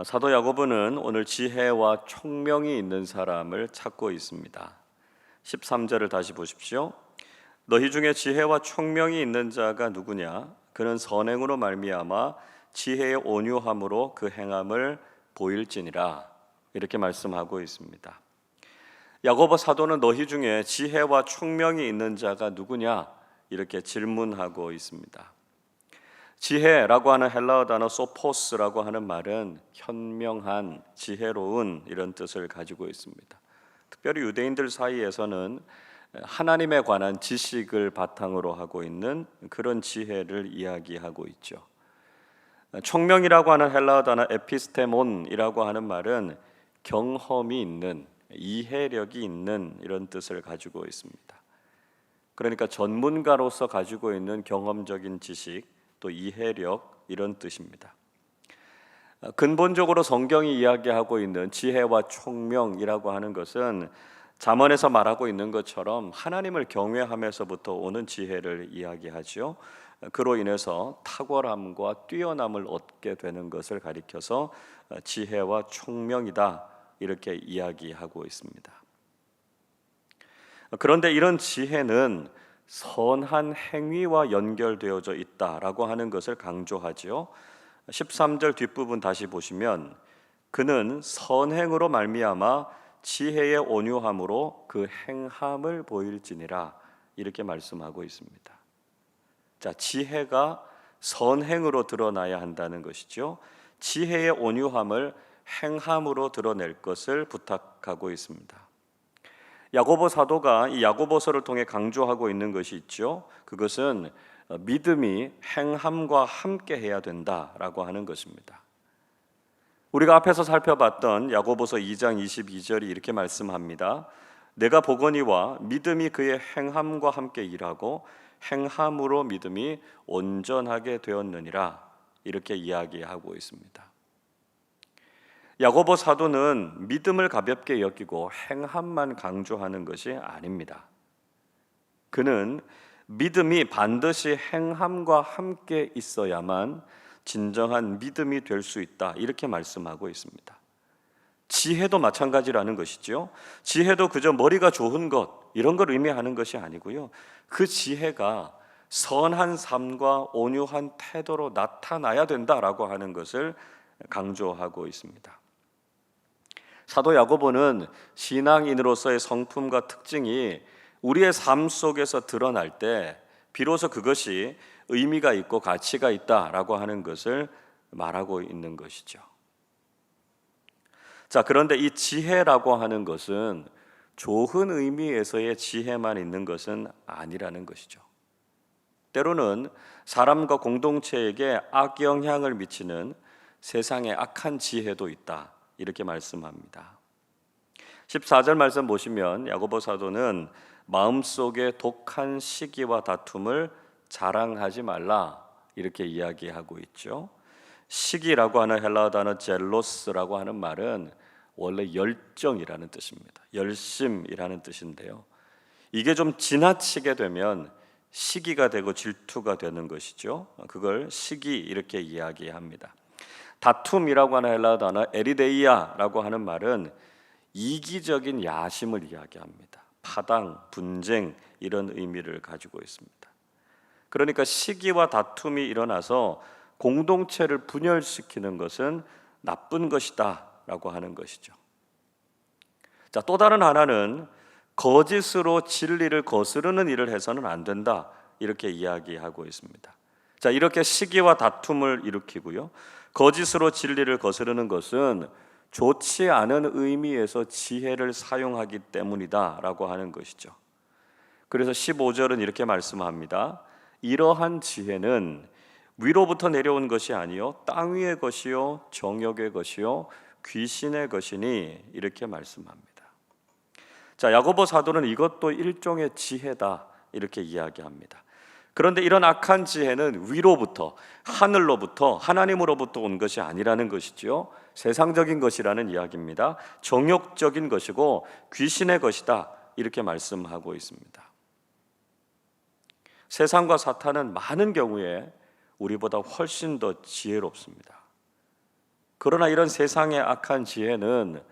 사도 야고보는 오늘 지혜와 총명이 있는 사람을 찾고 있습니다. 13절을 다시 보십시오. 너희 중에 지혜와 총명이 있는 자가 누구냐? 그는 선행으로 말미암아 지혜의 온유함으로 그 행함을 보일지니라. 이렇게 말씀하고 있습니다. 야고보 사도는 너희 중에 지혜와 총명이 있는 자가 누구냐? 이렇게 질문하고 있습니다. 지혜라고 하는 헬라어 단어 소포스라고 하는 말은 현명한, 지혜로운 이런 뜻을 가지고 있습니다. 특별히 유대인들 사이에서는 하나님에 관한 지식을 바탕으로 하고 있는 그런 지혜를 이야기하고 있죠. 총명이라고 하는 헬라어 단어 에피스테몬이라고 하는 말은 경험이 있는, 이해력이 있는 이런 뜻을 가지고 있습니다. 그러니까 전문가로서 가지고 있는 경험적인 지식, 또 이해력 이런 뜻입니다. 근본적으로 성경이 이야기하고 있는 지혜와 총명이라고 하는 것은 잠언에서 말하고 있는 것처럼 하나님을 경외하면서부터 오는 지혜를 이야기하죠. 그로 인해서 탁월함과 뛰어남을 얻게 되는 것을 가리켜서 지혜와 총명이다 이렇게 이야기하고 있습니다. 그런데 이런 지혜는 선한 행위와 연결되어져 있다라고 하는 것을 강조하지요. 13절 뒷부분 다시 보시면 그는 선행으로 말미암아 지혜의 온유함으로 그 행함을 보일지니라 이렇게 말씀하고 있습니다. 자, 지혜가 선행으로 드러나야 한다는 것이죠. 지혜의 온유함을 행함으로 드러낼 것을 부탁하고 있습니다. 야고보 사도가 이 야고보서를 통해 강조하고 있는 것이 있죠. 그것은 믿음이 행함과 함께 해야 된다라고 하는 것입니다. 우리가 앞에서 살펴봤던 야고보서 2장 22절이 이렇게 말씀합니다. 내가 보거니와 믿음이 그의 행함과 함께 일하고 행함으로 믿음이 온전하게 되었느니라 이렇게 이야기하고 있습니다. 야고보 사도는 믿음을 가볍게 여기고 행함만 강조하는 것이 아닙니다. 그는 믿음이 반드시 행함과 함께 있어야만 진정한 믿음이 될 수 있다 이렇게 말씀하고 있습니다. 지혜도 마찬가지라는 것이죠. 지혜도 그저 머리가 좋은 것 이런 걸 의미하는 것이 아니고요. 그 지혜가 선한 삶과 온유한 태도로 나타나야 된다라고 하는 것을 강조하고 있습니다. 사도 야고보는 신앙인으로서의 성품과 특징이 우리의 삶 속에서 드러날 때 비로소 그것이 의미가 있고 가치가 있다라고 하는 것을 말하고 있는 것이죠. 자, 그런데 이 지혜라고 하는 것은 좋은 의미에서의 지혜만 있는 것은 아니라는 것이죠. 때로는 사람과 공동체에게 악영향을 미치는 세상의 악한 지혜도 있다. 이렇게 말씀합니다. 14절 말씀 보시면 야고보 사도는 마음속에 독한 시기와 다툼을 자랑하지 말라 이렇게 이야기하고 있죠. 시기라고 하는 헬라어 단어 젤로스라고 하는 말은 원래 열정이라는 뜻입니다. 열심이라는 뜻인데요. 이게 좀 지나치게 되면 시기가 되고 질투가 되는 것이죠. 그걸 시기 이렇게 이야기합니다. 다툼이라고 하는 헬라어 단어 에리데이아라고 하는 말은 이기적인 야심을 이야기합니다. 파당, 분쟁 이런 의미를 가지고 있습니다. 그러니까 시기와 다툼이 일어나서 공동체를 분열시키는 것은 나쁜 것이다 라고 하는 것이죠. 자, 또 다른 하나는 거짓으로 진리를 거스르는 일을 해서는 안 된다 이렇게 이야기하고 있습니다. 자, 이렇게 시기와 다툼을 일으키고요. 거짓으로 진리를 거스르는 것은 좋지 않은 의미에서 지혜를 사용하기 때문이다라고 하는 것이죠. 그래서 15절은 이렇게 말씀합니다. 이러한 지혜는 위로부터 내려온 것이 아니요 땅 위의 것이요 정욕의 것이요 귀신의 것이니 이렇게 말씀합니다. 자, 야고보 사도는 이것도 일종의 지혜다 이렇게 이야기합니다. 그런데 이런 악한 지혜는 위로부터, 하늘로부터, 하나님으로부터 온 것이 아니라는 것이죠. 세상적인 것이라는 이야기입니다. 정욕적인 것이고 귀신의 것이다 이렇게 말씀하고 있습니다. 세상과 사탄은 많은 경우에 우리보다 훨씬 더 지혜롭습니다. 그러나 이런 세상의 악한 지혜는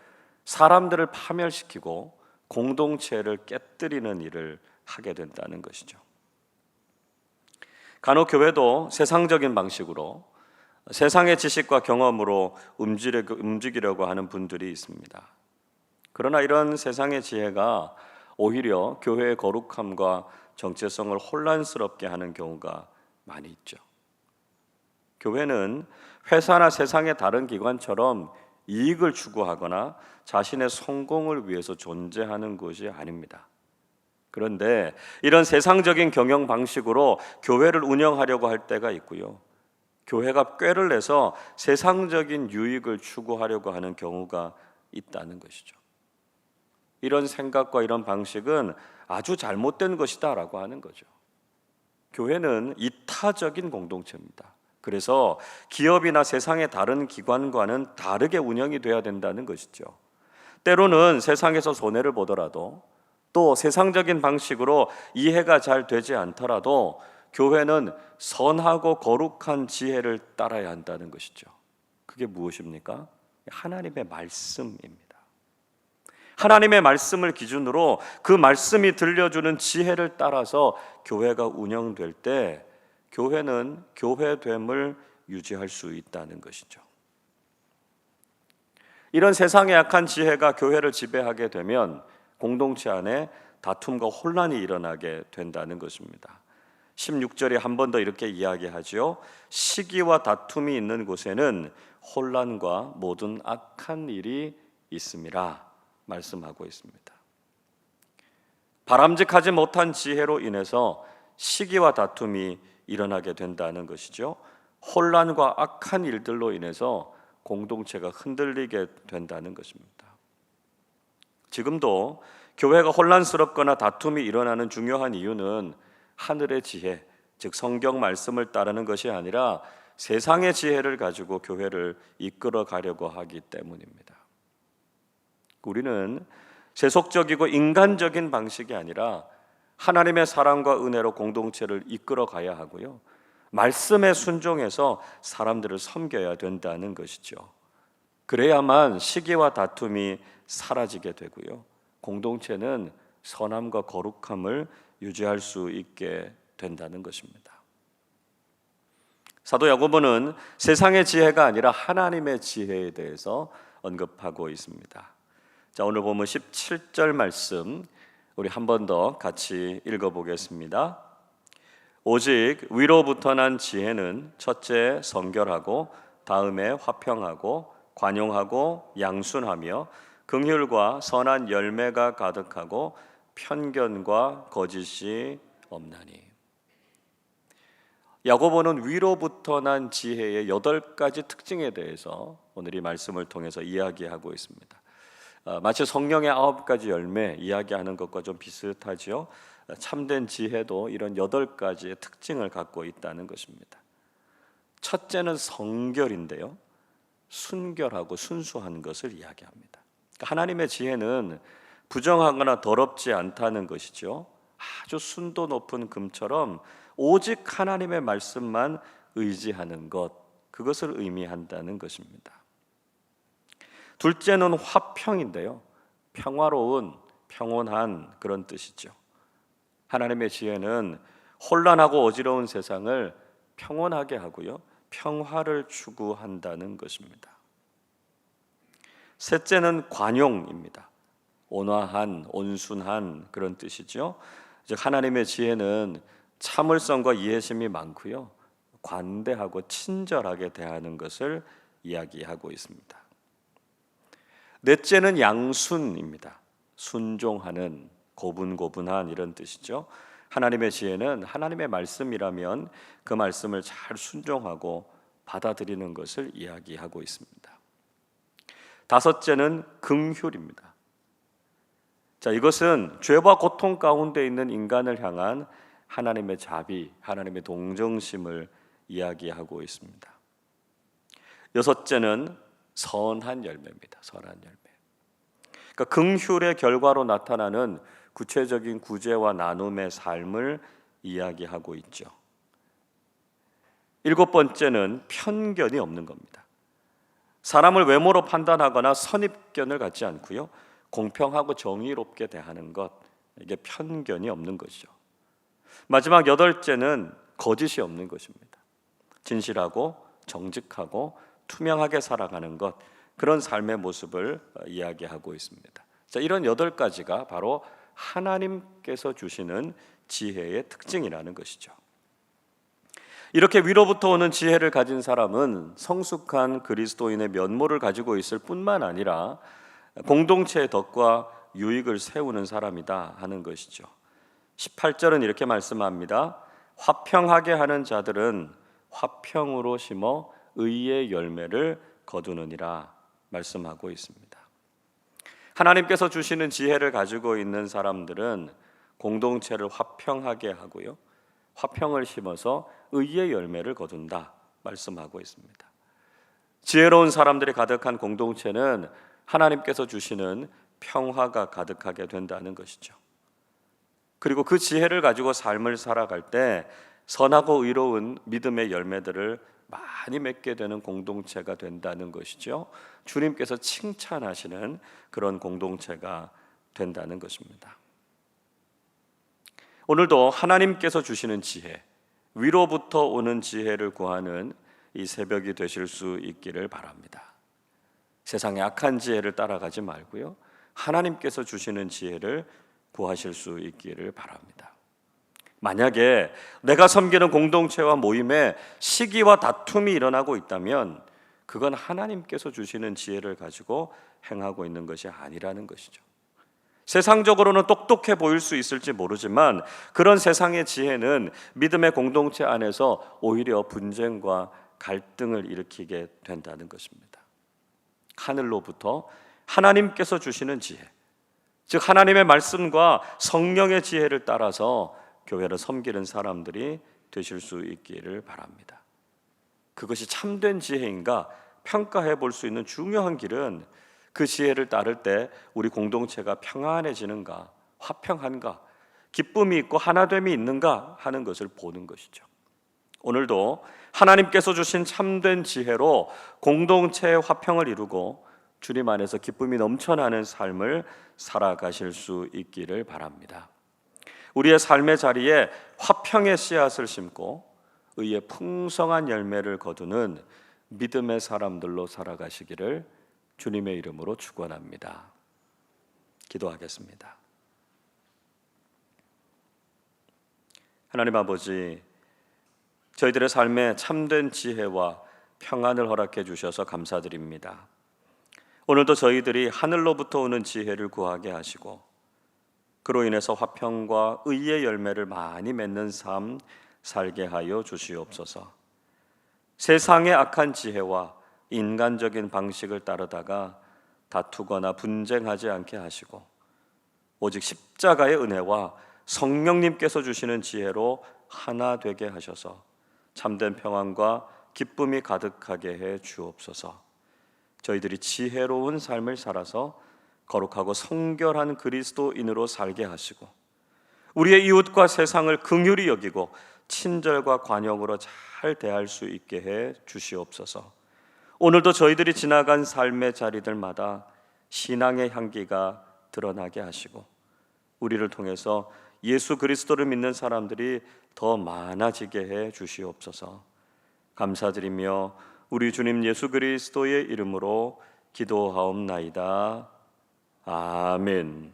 사람들을 파멸시키고 공동체를 깨뜨리는 일을 하게 된다는 것이죠. 간혹 교회도 세상적인 방식으로 세상의 지식과 경험으로 움직이려고 하는 분들이 있습니다. 그러나 이런 세상의 지혜가 오히려 교회의 거룩함과 정체성을 혼란스럽게 하는 경우가 많이 있죠. 교회는 회사나 세상의 다른 기관처럼 이익을 추구하거나 자신의 성공을 위해서 존재하는 것이 아닙니다. 그런데 이런 세상적인 경영 방식으로 교회를 운영하려고 할 때가 있고요. 교회가 꾀를 내서 세상적인 유익을 추구하려고 하는 경우가 있다는 것이죠. 이런 생각과 이런 방식은 아주 잘못된 것이다라고 하는 거죠. 교회는 이타적인 공동체입니다. 그래서 기업이나 세상의 다른 기관과는 다르게 운영이 돼야 된다는 것이죠. 때로는 세상에서 손해를 보더라도 또 세상적인 방식으로 이해가 잘 되지 않더라도 교회는 선하고 거룩한 지혜를 따라야 한다는 것이죠. 그게 무엇입니까? 하나님의 말씀입니다. 하나님의 말씀을 기준으로 그 말씀이 들려주는 지혜를 따라서 교회가 운영될 때 교회는 교회됨을 유지할 수 있다는 것이죠. 이런 세상의 악한 지혜가 교회를 지배하게 되면 공동체 안에 다툼과 혼란이 일어나게 된다는 것입니다. 16절에 한 번 더 이렇게 이야기하죠. 시기와 다툼이 있는 곳에는 혼란과 모든 악한 일이 있음이라 말씀하고 있습니다. 바람직하지 못한 지혜로 인해서 시기와 다툼이 일어나게 된다는 것이죠. 혼란과 악한 일들로 인해서 공동체가 흔들리게 된다는 것입니다. 지금도 교회가 혼란스럽거나 다툼이 일어나는 중요한 이유는 하늘의 지혜, 즉 성경 말씀을 따르는 것이 아니라 세상의 지혜를 가지고 교회를 이끌어 가려고 하기 때문입니다. 우리는 세속적이고 인간적인 방식이 아니라 하나님의 사랑과 은혜로 공동체를 이끌어 가야 하고요. 말씀에 순종해서 사람들을 섬겨야 된다는 것이죠. 그래야만 시기와 다툼이 사라지게 되고요. 공동체는 선함과 거룩함을 유지할 수 있게 된다는 것입니다. 사도 야고보는 세상의 지혜가 아니라 하나님의 지혜에 대해서 언급하고 있습니다. 자, 오늘 보면 17절 말씀 우리 한 번 더 같이 읽어보겠습니다. 오직 위로부터 난 지혜는 첫째 성결하고 다음에 화평하고 관용하고 양순하며 긍휼과 선한 열매가 가득하고 편견과 거짓이 없나니. 야고보는 위로부터 난 지혜의 8가지 특징에 대해서 오늘 이 말씀을 통해서 이야기하고 있습니다. 마치 성령의 9가지 열매 이야기하는 것과 좀 비슷하죠. 참된 지혜도 이런 8가지의 특징을 갖고 있다는 것입니다. 첫째는 성결인데요, 순결하고 순수한 것을 이야기합니다. 하나님의 지혜는 부정하거나 더럽지 않다는 것이죠. 아주 순도 높은 금처럼 오직 하나님의 말씀만 의지하는 것, 그것을 의미한다는 것입니다. 둘째는 화평인데요, 평화로운, 평온한 그런 뜻이죠. 하나님의 지혜는 혼란하고 어지러운 세상을 평온하게 하고요, 평화를 추구한다는 것입니다. 셋째는 관용입니다. 온화한, 온순한 그런 뜻이죠. 즉 하나님의 지혜는 참을성과 이해심이 많고요, 관대하고 친절하게 대하는 것을 이야기하고 있습니다. 넷째는 양순입니다. 순종하는, 고분고분한 이런 뜻이죠. 하나님의 지혜는 하나님의 말씀이라면 그 말씀을 잘 순종하고 받아들이는 것을 이야기하고 있습니다. 다섯째는 긍휼입니다. 자, 이것은 죄와 고통 가운데 있는 인간을 향한 하나님의 자비, 하나님의 동정심을 이야기하고 있습니다. 여섯째는 선한 열매입니다. 선한 열매. 그러니까 긍휼의 결과로 나타나는 구체적인 구제와 나눔의 삶을 이야기하고 있죠. 일곱 번째는 편견이 없는 겁니다. 사람을 외모로 판단하거나 선입견을 갖지 않고요, 공평하고 정의롭게 대하는 것, 이게 편견이 없는 것이죠. 마지막 여덟째는 거짓이 없는 것입니다. 진실하고 정직하고 투명하게 살아가는 것, 그런 삶의 모습을 이야기하고 있습니다. 자, 이런 8가지가 바로 하나님께서 주시는 지혜의 특징이라는 것이죠. 이렇게 위로부터 오는 지혜를 가진 사람은 성숙한 그리스도인의 면모를 가지고 있을 뿐만 아니라 공동체의 덕과 유익을 세우는 사람이다 하는 것이죠. 18절은 이렇게 말씀합니다. 화평하게 하는 자들은 화평으로 심어 의의 열매를 거두느니라 말씀하고 있습니다. 하나님께서 주시는 지혜를 가지고 있는 사람들은 공동체를 화평하게 하고요, 화평을 심어서 의의 열매를 거둔다 말씀하고 있습니다. 지혜로운 사람들이 가득한 공동체는 하나님께서 주시는 평화가 가득하게 된다는 것이죠. 그리고 그 지혜를 가지고 삶을 살아갈 때 선하고 의로운 믿음의 열매들을 많이 맺게 되는 공동체가 된다는 것이죠. 주님께서 칭찬하시는 그런 공동체가 된다는 것입니다. 오늘도 하나님께서 주시는 지혜, 위로부터 오는 지혜를 구하는 이 새벽이 되실 수 있기를 바랍니다. 세상의 악한 지혜를 따라가지 말고요, 하나님께서 주시는 지혜를 구하실 수 있기를 바랍니다. 만약에 내가 섬기는 공동체와 모임에 시기와 다툼이 일어나고 있다면 그건 하나님께서 주시는 지혜를 가지고 행하고 있는 것이 아니라는 것이죠. 세상적으로는 똑똑해 보일 수 있을지 모르지만 그런 세상의 지혜는 믿음의 공동체 안에서 오히려 분쟁과 갈등을 일으키게 된다는 것입니다. 하늘로부터 하나님께서 주시는 지혜, 즉 하나님의 말씀과 성령의 지혜를 따라서 교회를 섬기는 사람들이 되실 수 있기를 바랍니다. 그것이 참된 지혜인가 평가해 볼 수 있는 중요한 길은 그 지혜를 따를 때 우리 공동체가 평안해지는가, 화평한가, 기쁨이 있고 하나됨이 있는가 하는 것을 보는 것이죠. 오늘도 하나님께서 주신 참된 지혜로 공동체의 화평을 이루고 주님 안에서 기쁨이 넘쳐나는 삶을 살아가실 수 있기를 바랍니다. 우리의 삶의 자리에 화평의 씨앗을 심고 의의 풍성한 열매를 거두는 믿음의 사람들로 살아가시기를 주님의 이름으로 축원합니다. 기도하겠습니다. 하나님 아버지, 저희들의 삶에 참된 지혜와 평안을 허락해 주셔서 감사드립니다. 오늘도 저희들이 하늘로부터 오는 지혜를 구하게 하시고 그로 인해서 화평과 의의 열매를 많이 맺는 삶 살게 하여 주시옵소서. 세상의 악한 지혜와 인간적인 방식을 따르다가 다투거나 분쟁하지 않게 하시고 오직 십자가의 은혜와 성령님께서 주시는 지혜로 하나 되게 하셔서 참된 평안과 기쁨이 가득하게 해 주옵소서. 저희들이 지혜로운 삶을 살아서 거룩하고 성결한 그리스도인으로 살게 하시고 우리의 이웃과 세상을 긍휼히 여기고 친절과 관용으로 잘 대할 수 있게 해 주시옵소서. 오늘도 저희들이 지나간 삶의 자리들마다 신앙의 향기가 드러나게 하시고 우리를 통해서 예수 그리스도를 믿는 사람들이 더 많아지게 해 주시옵소서. 감사드리며 우리 주님 예수 그리스도의 이름으로 기도하옵나이다. 아멘.